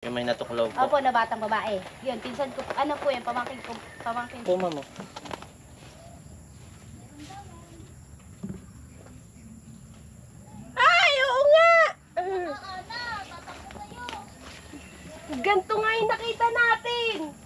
Yung may natuklaw po. Opo, na batang babae. Yun, pinsan ko, ano po yun, pamangkin ko, pamangkin ko. Puma mo. Ay, oo nga! Ganto nga yung nakita natin!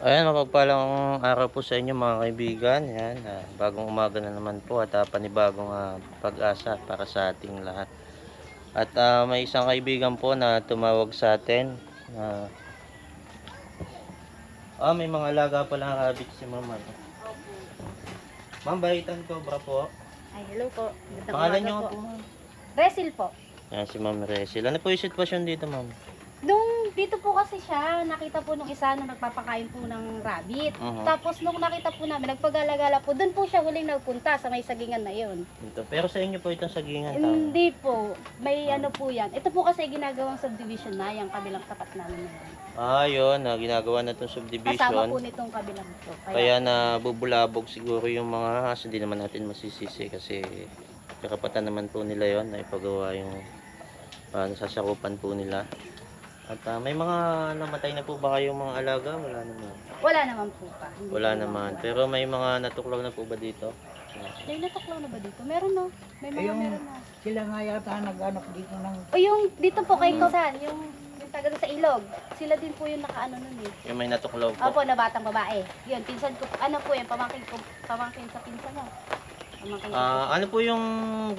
Ayan, mapagpalang araw po sa inyo mga kaibigan. Yan, bagong umaga na naman po at panibagong pag-asa para sa ating lahat. At may isang kaibigan po na tumawag sa atin. May mga alaga pala rabbit si mama. Ma'am, Bahitan Cobra po. Ay, hello po. Pangalan niyo po, ma'am? Resil po. Yan, si Ma'am Resil. Ano po yung sitwasyon dito, ma'am? Dito po kasi siya, nakita po nung isa na nagpapakain po ng rabbit. Tapos nung nakita po namin, nagpagala-gala po, doon po siya huling nagpunta sa may sagingan na yun. Dito. Pero sa inyo po itong sagingan. Hindi po. May ano po yan. Ito po kasi ginagawang subdivision na, yung kabilang tapat namin na yan. Yun. Ginagawa na itong subdivision. Kasama po nitong kabilang po. Kaya nabubulabog siguro yung mga ahas. Hindi naman natin masisisi kasi karapatan naman po nila yon na ipagawa yung nasasakupan po nila. At may mga namatay na po ba kayong mga alaga? Wala naman. Wala naman po pa. Wala naman. Pero may mga natuklaw na po ba dito? May natuklaw na ba dito? Meron no. May mga meron na. Sila nga yata nag-anak dito ng... O yung dito po kay Kausan, yung taga sa ilog. Sila din po yung nakaano nun eh. Yung may natuklaw po. Opo, na batang babae. Yun, pinsan ko, ano po yun, pamangkin sa pinsan niya. Ano po yung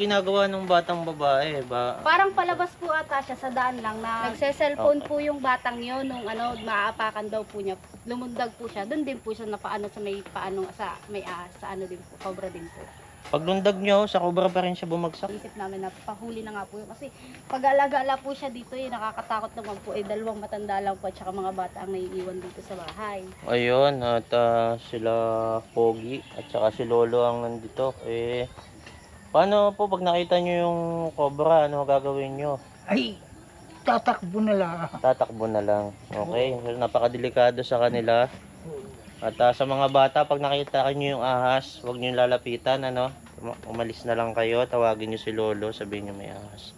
ginagawa ng batang babae? Parang palabas po ata siya sa daan lang na nagse-cellphone po yung batang yon nung maaapakan daw po niya. Lumundag po siya. Doon din po siya napaano sa may paano sa may sa ano din po, cobra din po. Paglundag nyo, sa cobra pa rin siya bumagsak? Isip namin na pahuli na nga po yun. Kasi pag-alaga-ala po siya dito nakakatakot naman po. Dalawang matanda lang po at saka mga bata ang naiiwan dito sa bahay. Ayun, at sila Pogi at saka si Lolo ang nandito. Paano po pag nakita nyo yung cobra, ano gagawin nyo? Ay, tatakbo na lang. Tatakbo na lang. Okay, napakadelikado sa kanila. At sa mga bata, pag nakita nyo yung ahas, huwag nyo lalapitan, umalis na lang kayo, tawagin nyo si Lolo, sabihin nyo may ahas.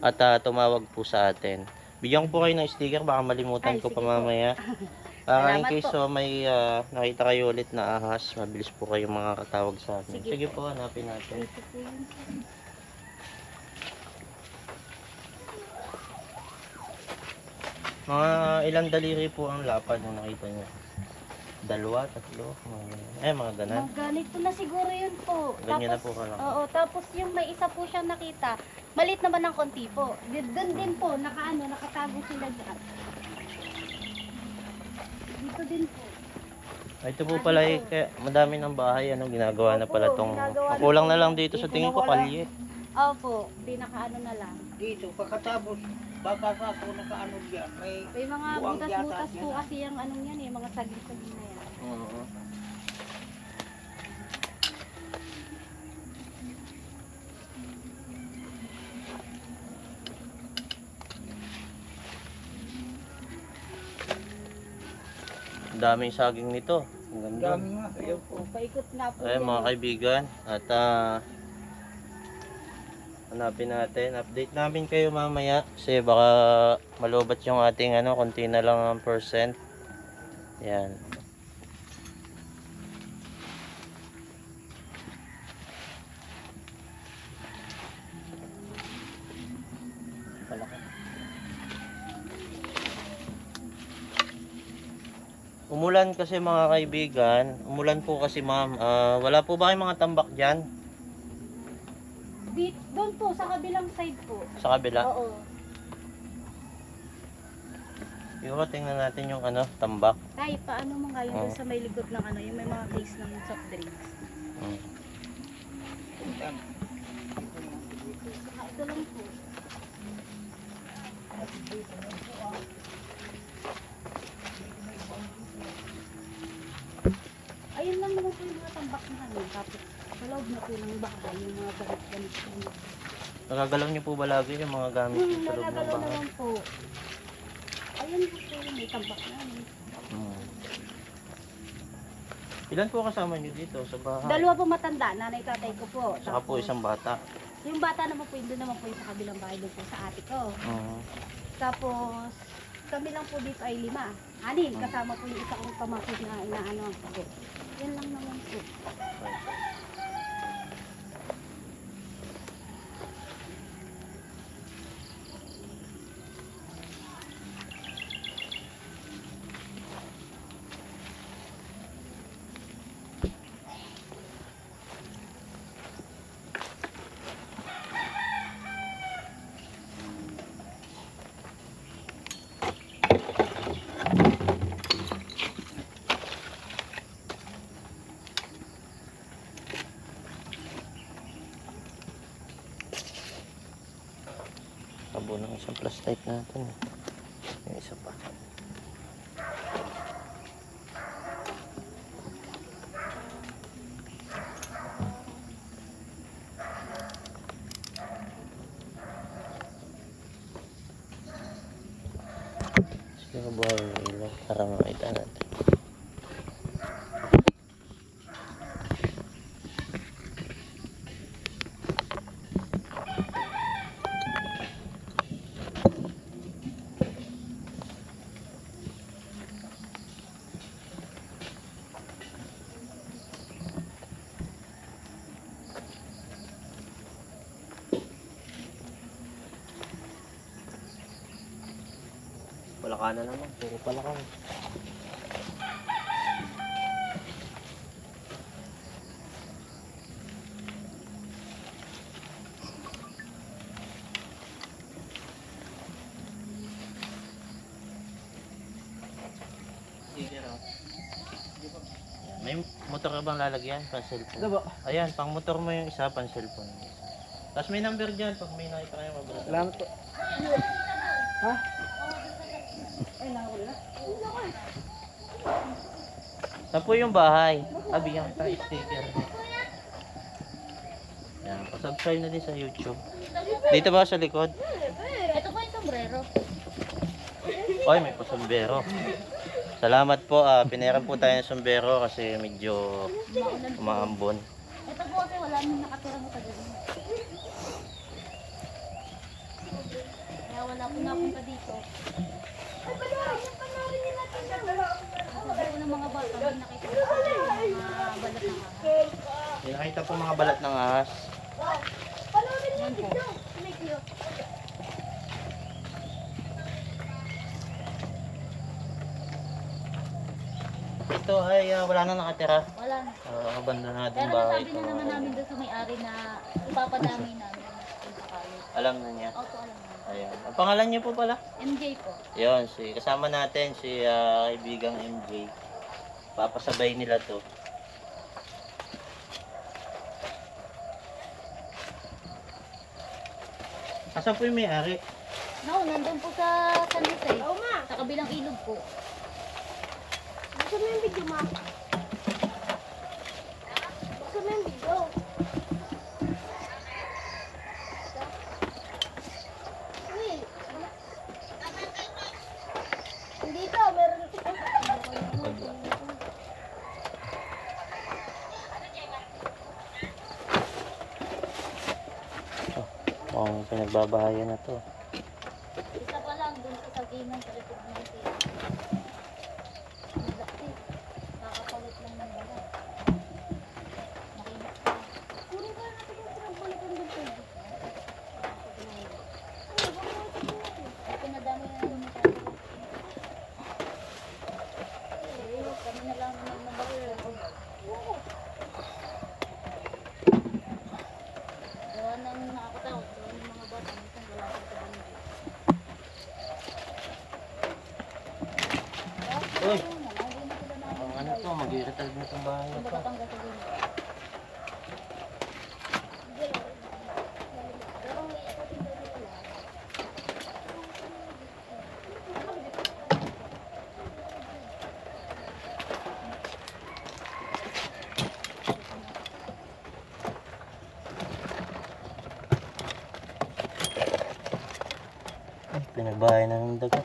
At tumawag po sa atin. Bigyan ko po kayo ng sticker, baka malimutan ko pa mamaya. In case may nakita kayo ulit na ahas, mabilis po kayo makakatawag sa atin. Sige po, hanapin natin. Mga ilang daliri po ang lapad na nakita nyo? Dalawa, tatlo, mga ganan. Ganito na siguro yun po. Ganyan Tapos, na po ka lang. Oo, tapos yung may isa po siyang nakita, maliit naman ng konti po. Doon din po, nakatago sila dyan. Dito din po. Ito po pala kaya madami ng bahay, ginagawa na pala tong kulang na lang dito sa tingin ko kalye. Opo, pinakaano na lang. Dito, pagkatapos, baka ako nakaano diyan. May mga butas-butas po kasi yung anong yan mga saging-saging na yan. Oo. Daming saging nito. Ang ganda. Dami nga, ayaw po. Paikot nga po Ay, mga kaibigan, at hanapin natin. Update namin kayo mamaya kasi baka malubat yung ating konti na lang ang percent. Yan. Umulan kasi mga kaibigan. Umulan po kasi ma'am. Wala po ba kayong mga tambak dyan? Doon po, sa kabilang side po. Sa kabila? Oo. Siguro tingnan natin yung tambak. Tay, paano mo nga yun sa may likod ng yung may mga case ng soft drinks? Ito lang po. Ayun lang naman po yung mga tambak na tapos sa loob na po ng bahay yung mga gamit-gamit po. Nagagalaw niyo po ba lagi yung mga gamit sa loob ng Nagagalaw bahay? naman po. Ayun po. may tambak na. Hmm. Ilan po kasama niyo dito sa bahay? Dalawa po matanda, nanay tatay ko po. Saka po isang bata. Yung bata naman po, doon naman po yung sa kabilang bahay doon po sa ate ko. Mhm. Tapos, kami lang po dito ay 5. 6, kasama po yung isa kong pamangkin na inaano. Okay. Yan lang naman po. Tabo ng isang flashlight natin. Yung isa pa. Sige, buhay yung ilaw para makita natin. Palaka na naman, puro palaka. May motor ka bang lalagyan? Pang cellphone? Diba? Ayan, pang motor mo yung isa, pang cellphone. Tapos may number dyan pag may nakita kayo mabulat. Salamat po. Ha? Saan po yung bahay? Bigyan kita ng sticker. Yan, pasubscribe na din sa YouTube. Dito ba sa likod? Ito po yung sombrero. Oy, may pasombrero. Salamat po, pinayaran po tayo ng sombrero kasi medyo umaambon. Ito po kasi wala nang nakatira mo taga dito. Kaya wala po napunta dito. Kasi po ng mga bata, may nakita ko sa mga balat ng ahas. May nakita po mga balat ng ahas. Yan po. Ito ay wala na nakatira. Wala na. Abandonado Pero yung bahay. nasabi na naman namin doon sa may-ari na ipapadami namin. Kung sakali. Alam na niya. Opo, alam na. Ayan. Ang pangalan niyo po pala? MJ po. Yun, kasama natin si kaibigang MJ. Papasabay nila to. Asan po yung may-ari? No, nandun po sa San Jose. Sa kabilang ilog po. Gusto mo yung video, ma? Gusto mo yung video? Dito, meron. Mukhang pinagbabahayan na to. Isa pa lang dun sa Saginan sa likod ng Tia. Malaki. Kakapalit lang ng balat. Makinis pa. Kunin ka natin yung pinagbalikan dun sa pinadami na naman sa akin. Kami na lang naman nabakit. Gawa nang nakakatakot. Gawa ng mga bata. Minsan wala sa tabang. Uy! Ang ano to, mag-irritag na itong bahay na to. Ay, pinagbahay na ng dagat.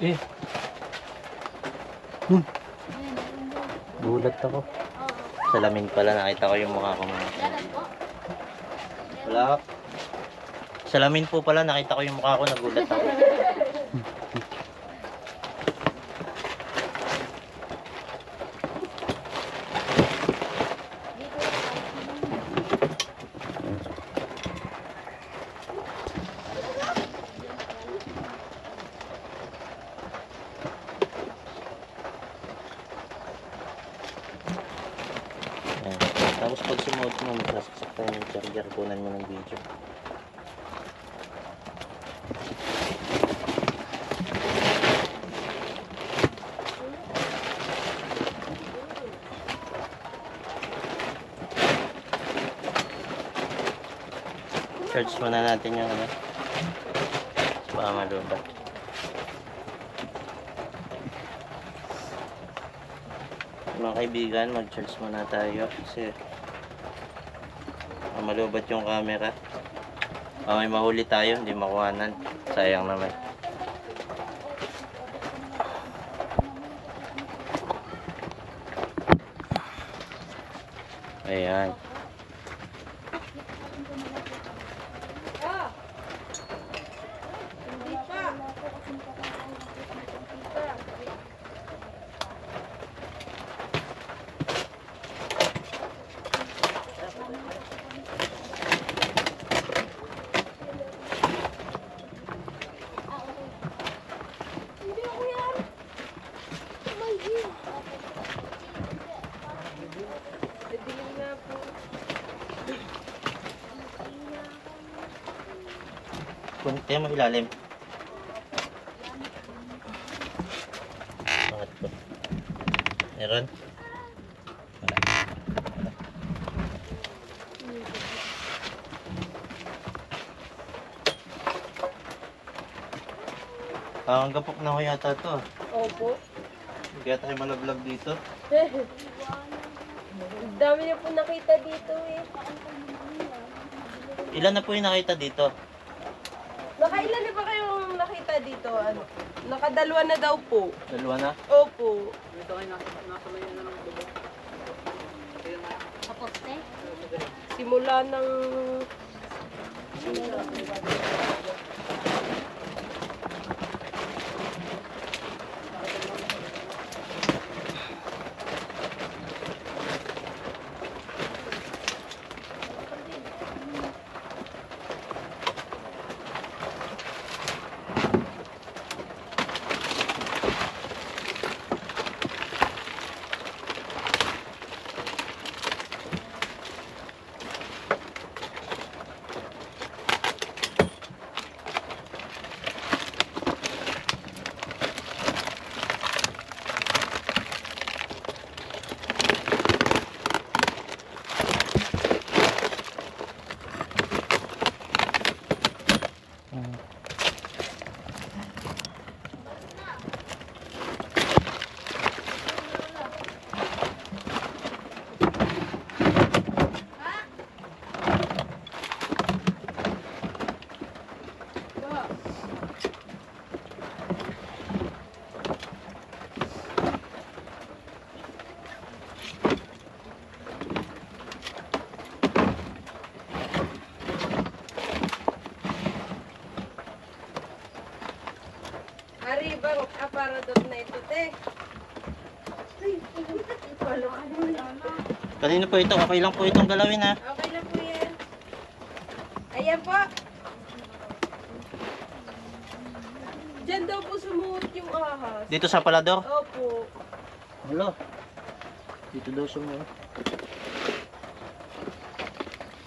Eh. Gulat ako. Salamin pala, nakita ko yung mukha ko. Wala. Salamin po pala, nakita ko yung mukha ko, nagulat ako. Ayan. Tapos pag sumuot mo, masasaksak tayo ng charger, kunan mo ng video. Charge muna natin yung ano. Baka malubat. Mga kaibigan, mag-charge muna tayo kasi malubat yung camera. May mahuli tayo, hindi makuhanan. Sayang naman. Ayan. Kunti mo ilalim. Bakit po? Meron? Wala. Ang gapok na ko yata to. Opo. Kaya tayo malaglag dito. Ang dami niyo po nakita dito eh. Ilan na po yung nakita dito? Nakailan na ba kayong nakita dito? Ano? Nakadalwa na daw po. Dalawa na? Opo. Sa poste? Simula ng... Aribang aparador na ito, te. Kanino po ito? Okay lang po itong galawin ha. Okay na po yan. Ayan po. Diyan daw po sumuot yung ahas. Dito sa palador? Opo. Hello. Dito daw sumuot.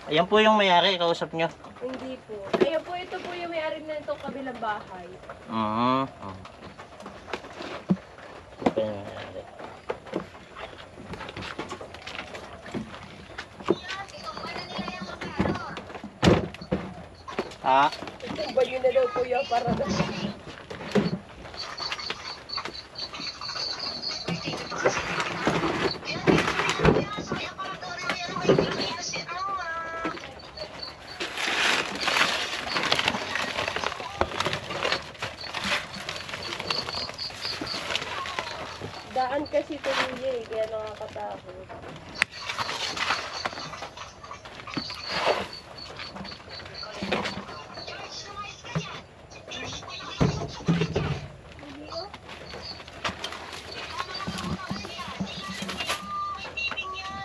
Ayan po yung may-ari, kausap nyo. Hindi po. Ayan po, ito po yung may-ari na itong kabilang bahay. Ito yung may-ari. Ha? Ba yun na daw po yung aparador.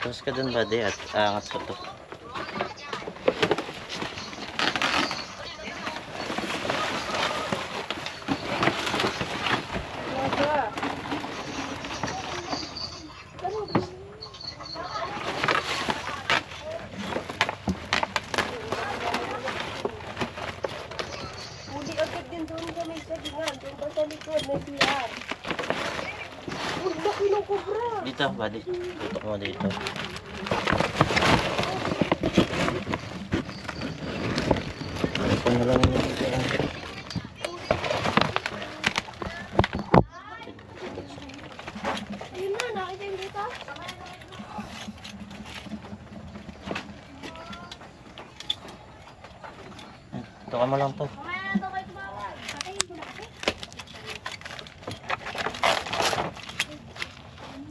Tapos ka dun buddy at aangat ko to. Huli agad din doon kami sa gingan. Doon pa sa likod na CR. Uy, laki ng kubra. Dito buddy. Tutok mo dito. Ito na lang yun. Ayun na, nakita yung dito. Tukan mo lang to. Mamaya na daw kayo tumawag. Patayin ko na kasi.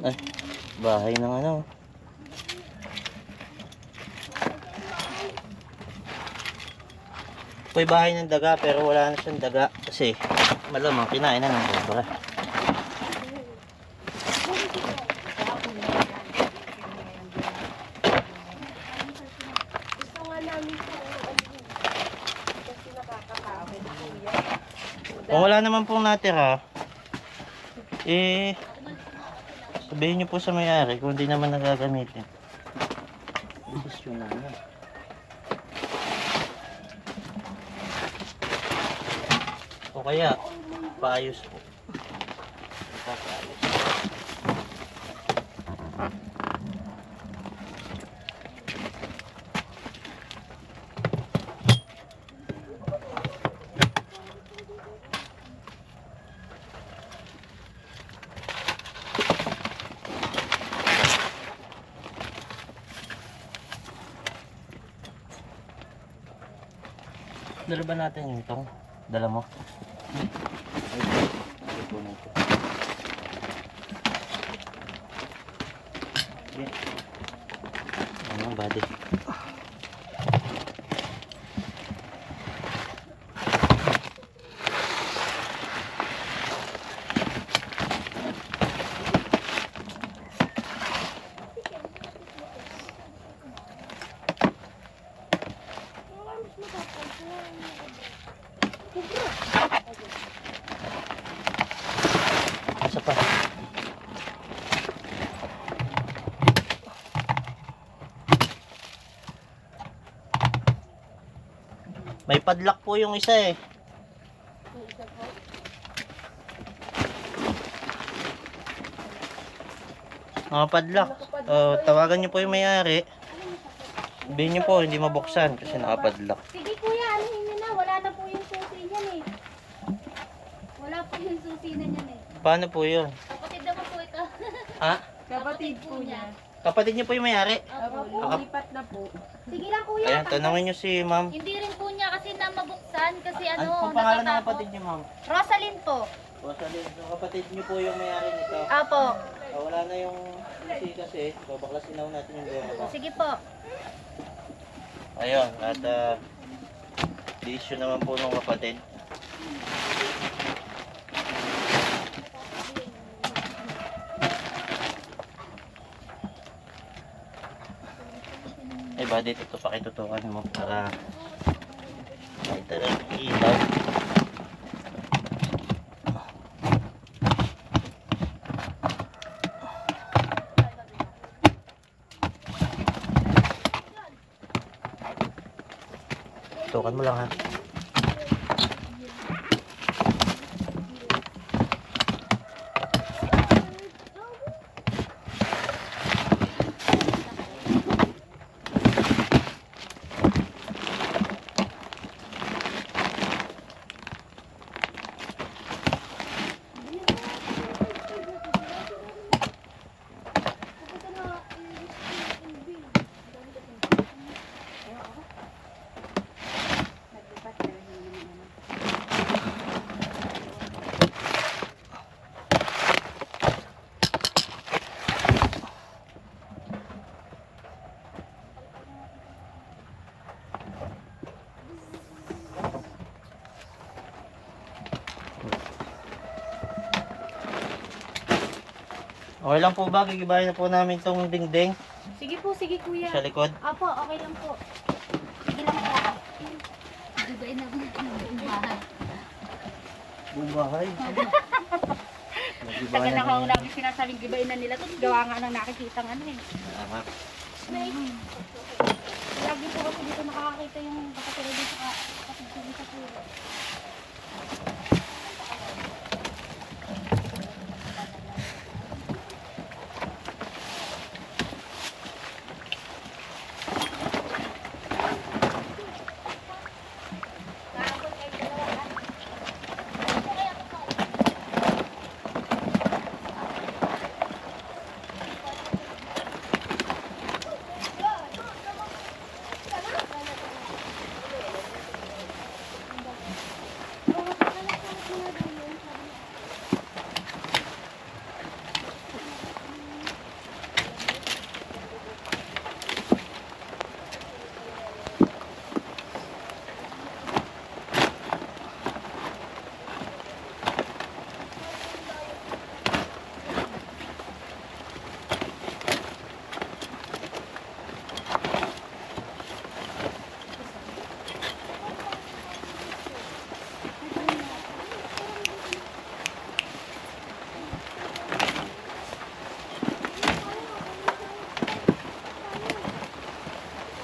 Ay, bahay ng ano. Ito'y bahay ng daga pero wala na siyang daga kasi malamang kinain na ng cobra. Gusto nga namin po kasi nakakakawin kuya. Kung wala naman pong natira, eh, sabihin niyo po sa may-ari kung hindi naman nagagamitin. Desisyon na yan. O kaya, paayos po. Paayos. Dala ba natin itong? Dala mo? Ay, po nito. Sige. Ano buddy? Isa pa. May padlock po yung isa eh. Mga padlock. Tawagan niyo po yung may-ari. Sabihin niyo po hindi mabuksan kasi nakapadlock. Sige kuya, anuhin niyo na. Wala na po yung susi niyan eh. Wala po yung susi na niyan eh. Paano po yun? Kapatid naman po ito. Ha? Kapatid po niya. Kapatid niyo po yung may-ari? Opo, lipat na po. Sige lang kuya. Ayan, tanongin niyo si ma'am. Hindi rin po niya kasi na mabuksan kasi ano, Ano pong pangalan ng natatakot. kapatid niyo ma'am? Rosalind po. Rosalie, yung kapatid niyo po yung may-ari nito. Apo. Wala na yung kasi babaklasin na natin yung goma. Sige po. Ayun, at issue naman po ng kapatid. Eh buddy, ito pakitutukan mo para makita lang yung ilaw. Tutukan mo lang ha. Okay lang po ba? Gigibahin na po namin tong dingding Sige po, sige kuya. sa likod. Apo, okay lang po. Sige lang po. Dugain na po ng buong bahay. Buong bahay. Tagal na ako namin sinasabing gibain na nila. Tapos gawa nga nang nakikita ano eh. Tama. Lagi po kasi dito nakakakita yung kapatid dito sa kapatid sa pulo.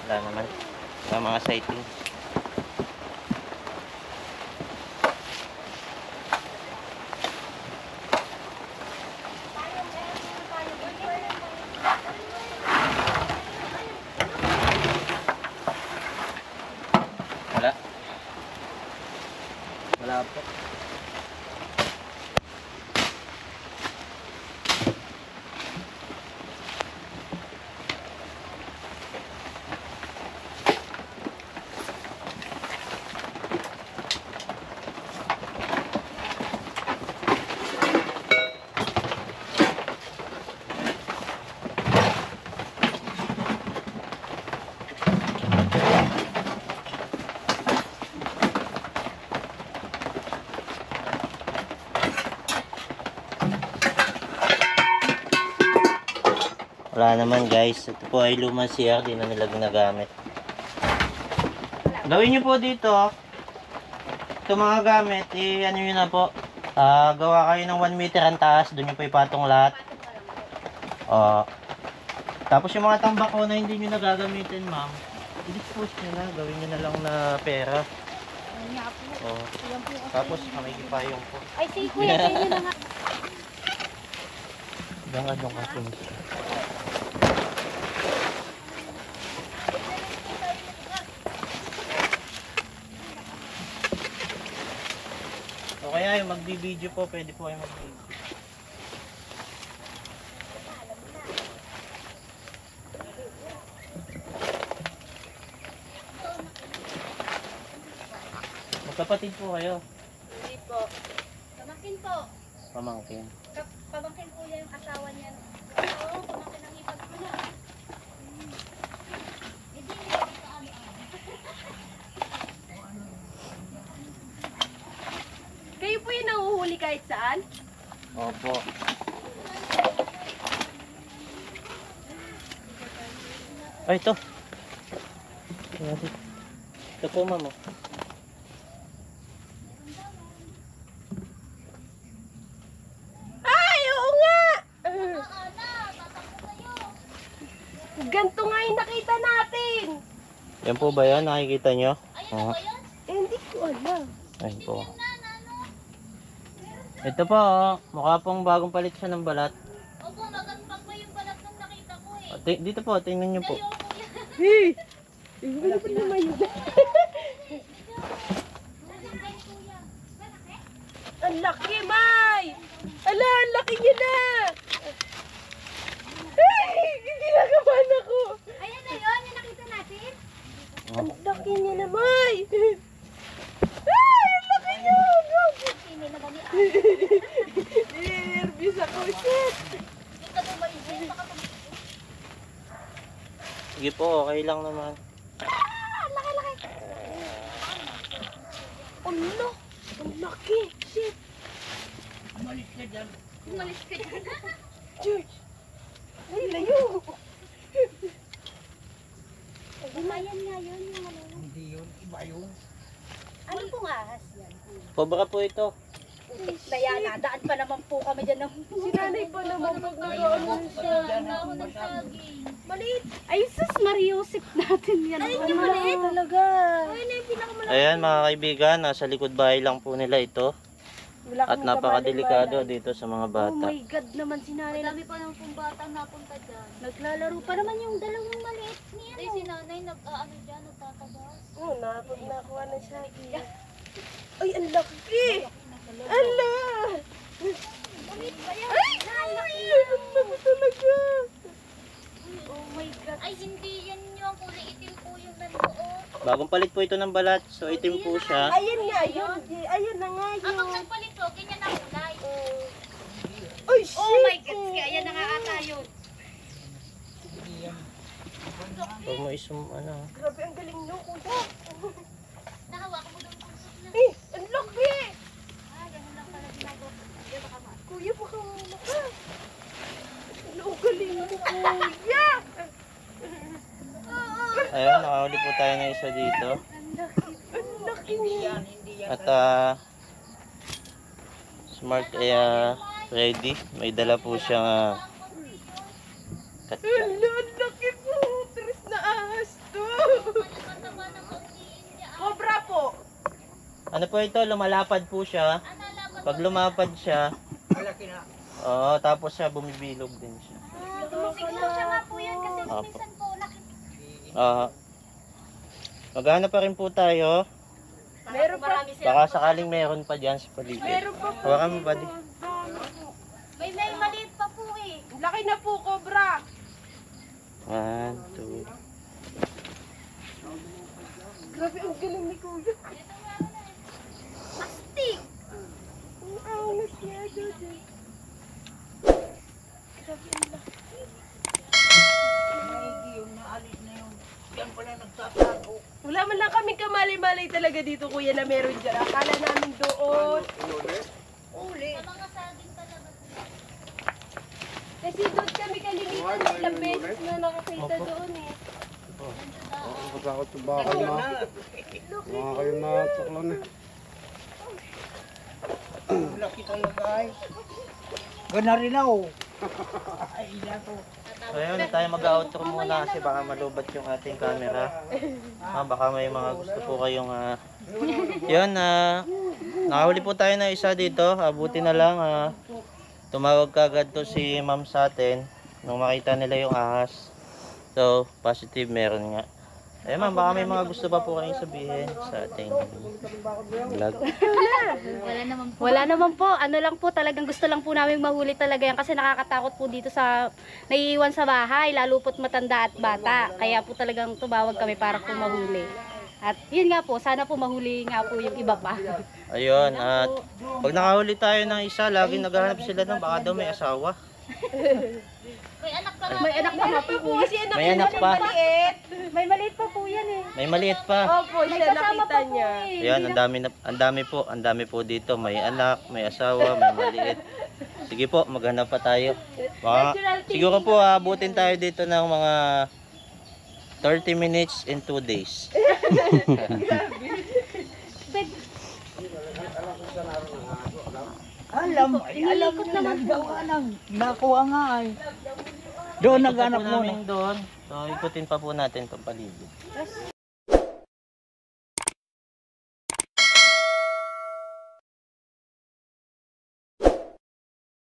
Wala naman. Wala mga sighting. Wala. Wala po. Wala naman guys. Ito po ay lumang CR. Di na nila ginagamit. Gawin nyo po dito. Ito mga gamit. Ano nyo na po. Gawa kayo ng 1 meter ang taas. Doon nyo po ipatong lahat. Tapos yung mga tambako na hindi nyo nagagamitin ma'am. I-dispose nyo na. Gawin nyo na lang na pera. Ayun nga po. Yan po kasi. Tapos makikipayong po. Ay, sige kuya, sa inyo na nga. Baka doon kasi. O kaya yung magbi-video po, pwede po kayo mag-video. Magkapatid po kayo. Hindi po. Pamangkin po. Pamangkin. Pamangkin po niya yung asawa niya. Oo, pamangkin ang ipag ko na. Kayo po yung nahuhuli kahit saan? Opo. Ay, ito. Ito po, ma'am. Ay, oo nga! Ganto nga yung nakita natin. Yan po ba yan? Nakikita nyo? Oo. Hindi ko alam. Ayun po. Ito po, oh. Mukha pong bagong palit siya ng balat. Opo, magandang pa yung balat nung nakita ko eh. Dito po, tingnan nyo po. Hey! Wala pa naman yun. Ang laki, May! Ala, ang laki niya na! Hey! Ginagabahan ako! Ayan na yun, yung nakita natin. Ang laki niya na, May! Ay, ang laki niya! Hindi na dali. Nervous ako, shit! Ito mo ba yun? Baka Sige po, okay lang naman. Ano? Ang laki! Shit! Umalis ka dyan. umalis ka dyan. George! Ay, layo! Ayan nga yun, yung ano. Hindi yun, iba yun. Ano pong ahas yan? Cobra po ito. Dayana, daan pa naman po kami dyan ng... Si nanay pa naman pag nag-ano siya. Maliit. Ay, sus, Mariusip natin yan. Ay, yung maliit. Talaga. Ay, na yung pinakamalaki. Ayan mga kaibigan, nasa likod bahay lang po nila ito. Wala At kaming napakadelikado kabaling-balan. dito sa mga Oh bata. my God naman si nanay. Marami pa naman pong batang napunta dyan. Naglalaro pa naman yung dalawang maliit niya. Ay, si nanay nag-ano dyan, nagtatabas. Oo, nakuha na siya. Ay, ang laki! Ala! Maliit pa yan. Ay, ang laki talaga! Oh my God. Ay, hindi yan yung kulay itim po yung nandoon. Bagong palit po ito ng balat, so itim po siya. Ayan nga yun. Ayan na nga Ah, pag yun. nagpalit po, ganyan ang kulay. Ay, shit! Oh my God. Kaya yan na nga ata yun. Huwag mo isum, ano. Grabe, ang galing nyo, kuya. Nahawakan mo doon puso na. Eh, ang laki! Ah, ganun lang pala ginagawa. Hindi, baka ma. Kuya, baka wala ka. Ang galing mo, kuya! Ayan, nakahuli po tayo ng isa dito. Ang laki Hindi niya. yan, hindi yan. At smart ay ready. May dala po siyang katsa. Hala, ang laki po. Tres na ahas to. Mataba ng pagkiin niya. Cobra po. Ano po ito? Lumalapad po siya. Pag lumapad siya, Malaki na. tapos siya bumibilog din siya. Siguro siya nga po yan kasi Apo. minsan po laki. Maghanap pa rin po tayo. Meron pa. Baka sakaling meron pa dyan sa paligid. Meron pa po. Hawakan mo ba di? May maliit pa po eh. Laki na po, Cobra. 1, 2. Grabe, ang galing ni kuya. Astig! Ang angas niya, Jojo. Grabe, ang laki. Hindi yun, naalis na yun. Yan pala nagtatago. Wala man lang kaming kamali-malay talaga dito, kuya, na meron dyan. Akala namin doon. Uli. Sa mga saging talaga. Kasi doon kami kalimitan. Ilang beses na nakakita doon eh. Pagkakot sa bakal na. Mga kayo na saklan eh. Laki talaga ay. Gana rin ako. Ay, ina ko. So yun, tayo mag-outro muna kasi baka malubat yung ating camera. Baka may mga gusto po kayong yun, nakahuli po tayo na isa dito. Buti na lang, tumawag kagad to si ma'am sa atin nung makita nila yung ahas. So, positive meron nga. Eh ma'am, baka may mga gusto pa po kayong sabihin sa ating vlog. Wala naman po. Ano lang po, talagang gusto lang po namin mahuli talaga yan kasi nakakatakot po dito sa naiiwan sa bahay, lalo po't matanda at bata. Kaya po talagang tumawag kami para po mahuli. At yun nga po, sana po mahuli nga po yung iba pa. Ayun, at pag nakahuli tayo ng isa, laging naghahanap sila ng baka daw may asawa. May anak ka na. May anak pa nga po kuya. Kasi anak May niya anak siya pa. maliit. May maliit pa po yan eh. May maliit pa. Opo, siya nakita niya. Ayan, ang dami po dito. May anak, may asawa, may maliit. Sige po, maghanap pa tayo. Siguro po abutin tayo dito ng mga 30 minutes in 2 days. Alam mo na nagawa nang nakuha nga ay. Doon naghanap Ikot po muna. namin doon. So, ikutin pa po natin itong paligid.